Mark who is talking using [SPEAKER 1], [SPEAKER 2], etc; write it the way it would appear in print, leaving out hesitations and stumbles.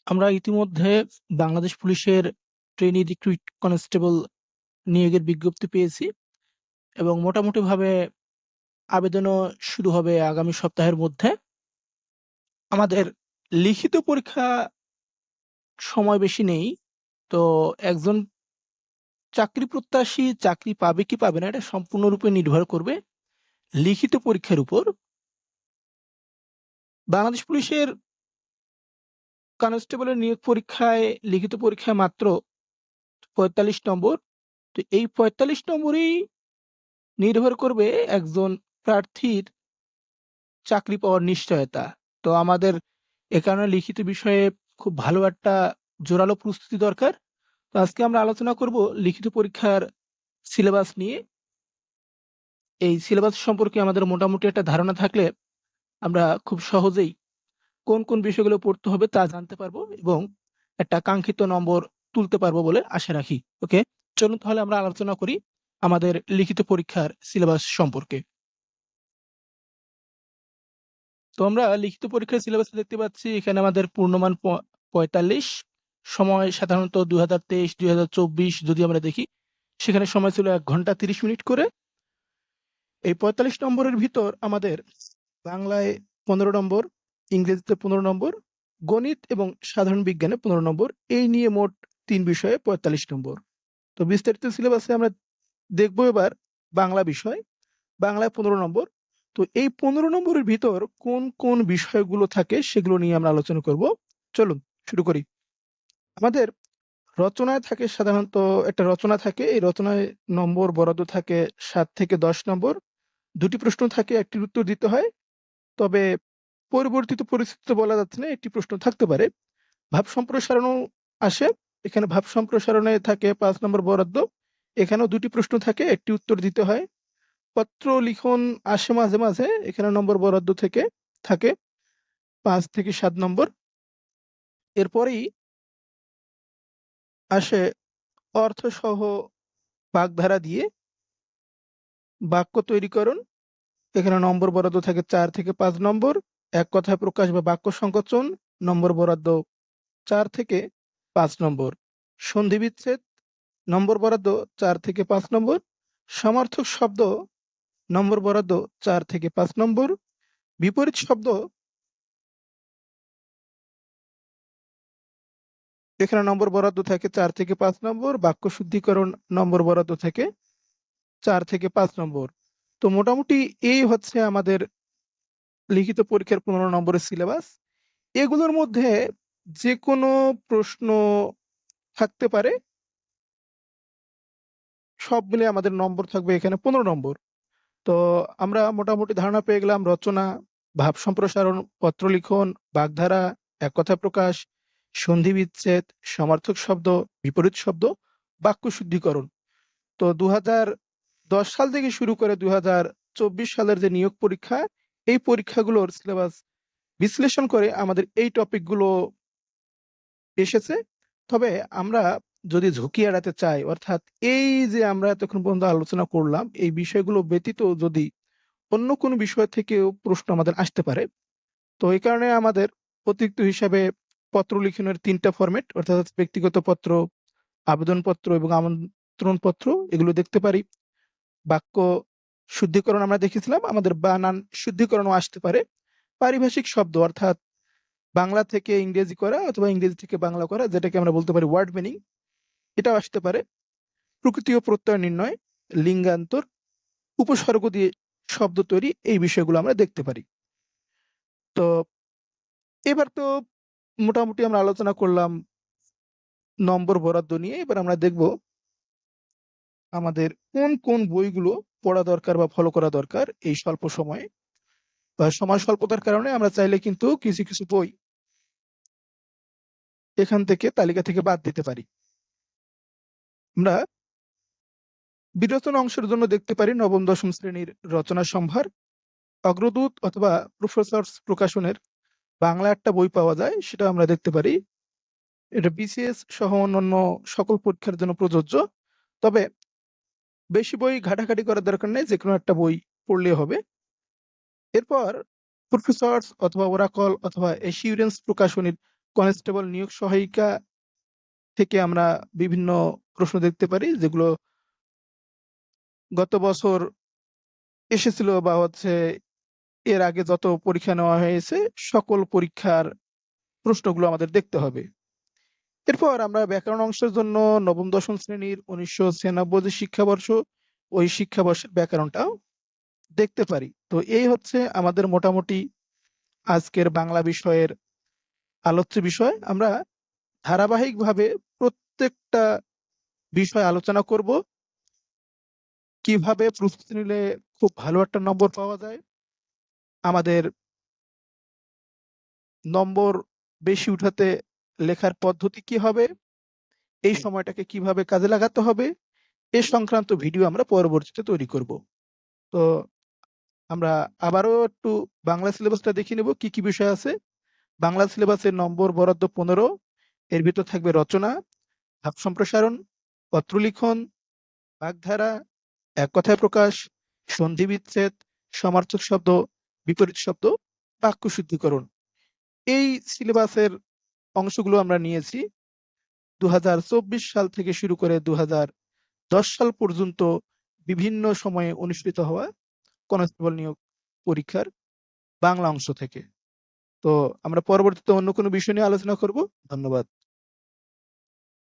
[SPEAKER 1] আমরা ইতিমধ্যে বাংলাদেশ পুলিশের ট্রেনি রিক্রুইট কনস্টেবল নিয়োগের বিজ্ঞপ্তি পেয়েছি এবং মোটামুটিভাবে আবেদনও শুরু হবে আগামী সপ্তাহের মধ্যে। আমাদের লিখিত পরীক্ষা সময় বেশি নেই। তো একজন চাকরি প্রত্যাশী চাকরি পাবে কি পাবে না এটা সম্পূর্ণরূপে নির্ভর করবে লিখিত পরীক্ষার উপর। বাংলাদেশ পুলিশের কনস্টেবলের নিয়োগ পরীক্ষায় লিখিত পরীক্ষায় মাত্র ৪৫ নম্বর। তো এই ৪৫ নম্বরেই নির্ভর করবে একজন প্রার্থীর চাকরি পাওয়ার নিশ্চয়তা। তো আমাদের এ কারণে লিখিত বিষয়ে খুব ভালো একটা জোরালো প্রস্তুতি দরকার। তো আজকে আমরা আলোচনা করব লিখিত পরীক্ষার সিলেবাস নিয়ে। এই সিলেবাস সম্পর্কে আমাদের মোটামুটি একটা ধারণা থাকলে আমরা খুব সহজেই কোন কোন বিষয়গুলো পড়তে হবে তা জানতে পারবো এবং একটা কাঙ্ক্ষিত নম্বর তুলতে পারবো বলে আশা রাখি। ওকে, চলুন তাহলে আমরা আলোচনা করি আমাদের লিখিত পরীক্ষার সিলেবাস সম্পর্কে। তো আমরা লিখিত পরীক্ষার সিলেবাসে দেখতে পাচ্ছি এখানে আমাদের পূর্ণমান ৪৫, সময় সাধারণত ২০২৩-২০২৪ যদি আমরা দেখি সেখানে সময় ছিল ১ ঘন্টা ৩০ মিনিট করে। এই ৪৫ নম্বরের ভিতর আমাদের বাংলায় ১৫ নম্বর, ইংরেজিতে ১৫ নম্বর, গণিত এবং সাধারণ বিজ্ঞানে ১৫ নম্বর, এই নিয়ে মোট ৩ বিষয়ে ৪৫ নম্বর। তো বিস্তারিত সিলেবাসে আমরা দেখবো এবার বাংলা বিষয়। বাংলায় ১৫ নম্বর। তো এই ১৫ নম্বরের ভিতর কোন কোন বিষয়গুলো থাকে সেগুলো নিয়ে আমরা আলোচনা করব। চলুন শুরু করি। আমাদের রচনায় থাকে সাধারণত একটা রচনা থাকে। এই রচনায় নম্বর বরাদ্দ থাকে ৭ থেকে ১০ নম্বর। ২টি প্রশ্ন থাকে, একটির উত্তর দিতে হয়। তবে পরিবর্তিত পরিস্থিতিতে বলা যাচ্ছে না, একটি প্রশ্ন থাকতে পারে। ভাব সম্প্রসারণও আসে। এখানে ভাব সম্প্রসারণে থাকে ৫ নম্বর বরাদ্দ। এখানেও ২টি প্রশ্ন থাকে, একটি উত্তর দিতে হয়। পত্র লিখন আসে মাঝে মাঝে, এখানে নম্বর বরাদ্দ থেকে থাকে ৫ থেকে ৭ নম্বর। এরপরেই আসে অর্থসহ বাগধারা দিয়ে বাক্য তৈরিকরণ। এখানে নম্বর বরাদ্দ থাকে ৪ থেকে ৫ নম্বর। এক কথায় প্রকাশ বা বাক্য সংকোচন, নম্বর বরাদ্দ ৪ থেকে ৫ নম্বর। সন্ধি বিচ্ছেদ, নম্বর বরাদ্দ ৪ থেকে ৫ নম্বর। সমার্থক শব্দ, নম্বর বরাদ্দ ৪ থেকে ৫ নম্বর। বিপরীত শব্দ, এখানে নম্বর বরাদ্দ থাকে ৪ থেকে ৫ নম্বর। বাক্য শুদ্ধিকরণ, নম্বর বরাদ্দ থেকে ৪ থেকে ৫ নম্বর। তো মোটামুটি এই হচ্ছে আমাদের লিখিত পরীক্ষার ১৫ নম্বরের সিলেবাস। এগুলোর মধ্যে যে কোনো প্রশ্ন থাকতে পারে। সব মিলে আমাদের নম্বর থাকবে এখানে ১৫ নম্বর। তো আমরা মোটামুটি ধারণা পেয়ে গেলাম রচনা, ভাব সম্প্রসারণ, পত্র লিখন, বাগধারা, এক কথায় প্রকাশ, সন্ধি বিচ্ছেদ, সমার্থক শব্দ, বিপরীত শব্দ, বাক্য শুদ্ধিকরণ। তো ২০১০ সাল থেকে শুরু করে ২০২৪ সালের যে নিয়োগ পরীক্ষা, এই পরীক্ষাগুলোর সিলেবাস বিশ্লেষণ করে আমাদের এই টপিকগুলো এসেছে। তবে আমরা যদি ঝুঁকি এড়াতে চাই, অর্থাৎ এই যে আমরা এতক্ষণ পর্যন্ত আলোচনা করলাম এই বিষয়গুলো ব্যতীত যদি অন্য কোনো বিষয় থেকেও প্রশ্ন আমাদের আসতে পারে, তো এই কারণে আমাদের অতিরিক্ত হিসাবে পত্র লিখনের ৩টা ফরম্যাট, অর্থাৎ ব্যক্তিগত পত্র, আবেদনপত্র এবং আমন্ত্রণপত্র, এগুলো দেখতে পারি। বাক্য শুদ্ধিকরণ আমরা দেখেছিলাম, আমাদের বানান শুদ্ধিকরণও আসতে পারে। পারিভাষিক শব্দ, অর্থাৎ বাংলা থেকে ইংরেজি করা অথবা ইংরেজি থেকে বাংলা করা, যেটাকে আমরা বলতে পারি ওয়ার্ড মিনিং, এটাও আসতে পারে। প্রকৃতি ও প্রত্যয় নির্ণয়, লিঙ্গান্তর, উপসর্গ দিয়ে শব্দ তৈরি, এই বিষয়গুলো আমরা দেখতে পারি। তো এবার তো মোটামুটি আমরা আলোচনা করলাম নম্বর বরাদ্দ নিয়ে। এবার আমরা দেখব আমাদের কোন কোন বইগুলো পড়া দরকার বা ফলো করা দরকার এই স্বল্প সময়ে। বা সময় স্বল্পতার কারণে আমরা চাইলে কিন্তু কিছু কিছু বই এখান থেকে তালিকা থেকে বাদ দিতে পারি। আমরা বিরোচন অংশের জন্য দেখতে পারি নবম দশম শ্রেণীর রচনা সম্ভার, অগ্রদূত অথবা প্রফেসরস প্রকাশনের বাংলা একটা বই পাওয়া যায়, সেটা আমরা দেখতে পারি। এটা বিসিএস সহ অন্যান্য সকল পরীক্ষার জন্য প্রযোজ্য। তবে বেশি বই ঘাটাঘাটি করার দরকার নেই, যে কোনো একটা বই পড়লে হবে। এরপর প্রফেসরস অথবা ওরাকল অথবা এসিউরেন্স প্রকাশনীর কনস্টেবল নিয়োগ সহায়িকা থেকে আমরা বিভিন্ন প্রশ্ন দেখতে পারি, যেগুলো গত বছর এসেছিল বা এর আগে যত পরীক্ষা নেওয়া হয়েছে সকল পরীক্ষার প্রশ্নগুলো আমাদের দেখতে হবে। এরপর আমরা ব্যাকরণ অংশের জন্য নবম দশম শ্রেণীর 1996 যে শিক্ষাবর্ষ, ওই শিক্ষাবর্ষের ব্যাকরণটাও দেখতে পারি। তো এই হচ্ছে আমাদের মোটামুটি আজকের বাংলা বিষয়ের আলোচ্য বিষয়। আমরা ধারাবাহিকভাবে প্রত্যেকটা বিষয় আলোচনা করব, কিভাবে প্রস্তুতি নিলে খুব ভালো একটা নম্বর পাওয়া যায়, আমাদের নম্বর বেশি উঠাতে লেখার পদ্ধতি কি হবে, এই সময়টাকে কিভাবে কাজে লাগাতে হবে, এ সংক্রান্ত ভিডিও আমরা পরবর্তীতে তৈরি করব। তো আমরা আবারও একটু বাংলা সিলেবাসটা দেখে নেব কি কি বিষয় আছে। বাংলা সিলেবাসের নম্বর বরাদ্দ 15। এর ভিতর থাকবে রচনা, ভাব সম্প্রসারণ, পত্রলিখন, বাগধারা, এক কথায় প্রকাশ, সন্ধি বিচ্ছেদ, সমার্থক শব্দ, বিপরীত শব্দ, বাক্য শুদ্ধিকরণ। এই সিলেবাসের অংশগুলো আমরা নিয়েছি 2024 সাল থেকে শুরু করে 2010 সাল পর্যন্ত বিভিন্ন সময়ে অনুষ্ঠিত হওয়া কনস্টেবল নিয়োগ পরীক্ষার বাংলা অংশ থেকে। তো আমরা পরবর্তীতে অন্য কোনো বিষয় নিয়ে আলোচনা করব। ধন্যবাদ।